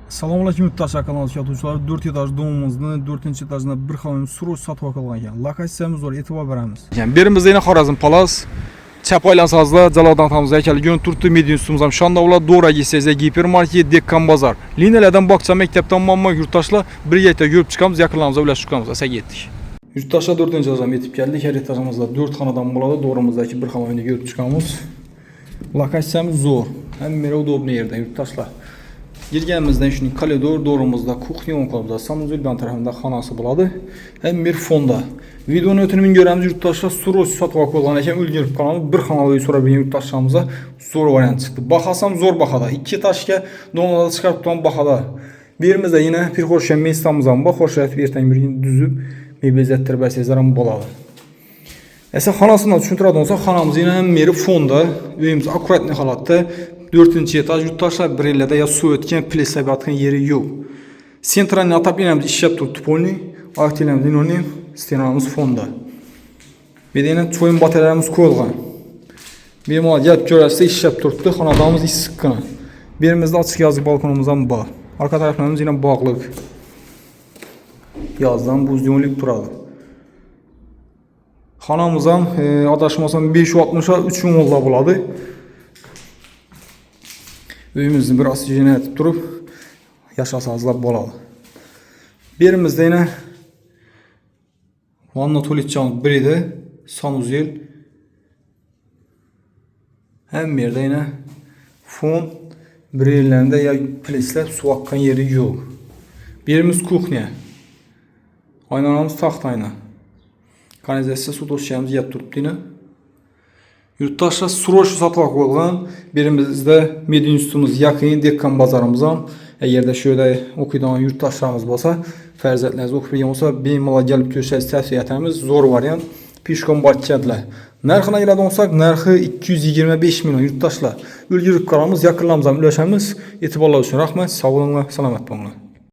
Assalomu alaykum yurtdoshlar, kanal kuzatuvchilari. 4 etaj domimizni 4-etajda bir xonali surush sotib olgan ekan. Lokatsiyamiz zo'r, e'tibor beramiz. Birimizda yana Xorazm Palas, chap aylansazlar, Jaloliddin Hamza haykaliga turibdi. Medium sumuz ham shonda bo'ladi. Do'ra yesangizlar, gipermarket, Dekkan bozor. Liniyalardan bog'cha maktabdan muammo yurtdoshlar birga yurib chiqamiz, yaqinlarimizga ulashib chiqamiz. Asaga yetdik. Yurtdoshlar 4-etajga yetib keldik. Har etajimizda 4 xonadan bo'ladi. Do'rimizdagi bir xonani yurib chiqamiz. Lokatsiyamiz zo'r. Hamma udobli yerda yurtdoshlar. Girganimizdan shuning koridor, do'rimizda kuxnya o'nqolda, samozyuldan tarafida xonasi bo'ladi. Ham bir fonda. Videoni o'tinib ko'ramiz yurtdoshlar, surush sotib olgan ekan, ulgurib qolamiz. Bir xonali uy so'rab yurtdoshlarimizga zo'r variant chiqdi. Bahasi ham zo'r bahada. 2 etажga domlarda chiqarib turgan bahada. Bu yerimizda yana bir xo'shan mestamiz ham bor. Xo'shat ertaga bir düzüb mebelizattirib bersangiz ham bo'ladi. Esa xonasini tushuntiradigan bo'lsa, xonamiz yana meri fonda, uyimiz akkuratli holatda. 4-etaj yurtdoshlar bir yilda ya suv o'tgan, plesab yotgan yeri yo'q. Sentralni atapinamiz ishlab turibdi polni, aktivlarimiz inonim, stenamiz fonda. Bir yana cho'yin batareyalarimiz qo'yilgan. Bemalol yeb ko'rasiz, ishlab turibdi, xonadonimiz issiqqina. Bu yerimizda ochiq yoziq balkonimiz ham bor. Orqa taraflarimiz yana bog'liq. Yozdan buzdonlik turadi. Xonamiz ham adashmasam 560 3 o'nlar bo'ladi. Uyimizni bir oksijen etib turib, yashasangizlar bo'ladi. Bu yerimizda yana vanna to'letchamiz bir edi, sanuzel. Hamma yerda yana fon, bir yerlarda ya pleslar suv oqqan yeri yo'q. Bu yerimiz kuxnya. Oynanamiz taxt oyna. Kanalizatsiya suv to'shamiz yeb turibdi. Yurtdoshlar surush sotib olgan. Birimizda Medium üstümüz yaqin, Dekkan bozorimiz ham. Agarda shu yerda o'qiydigan yurtdoshlarimiz bo'lsa, farzandlaringiz o'qiydigan bo'lsa, bemalol kelib ko'rishingizni tavsiya etamiz. Zo'r variant. Pishkom barchadlar. Narxini aytadigan bo'lsak, narxi 225 million yurtdoshlar. Ulgurib qolamiz, yaqinlarimizga ulashamiz. E'tiborlar uchun rahmat. Sog' bo'linglar, salomat bo'linglar.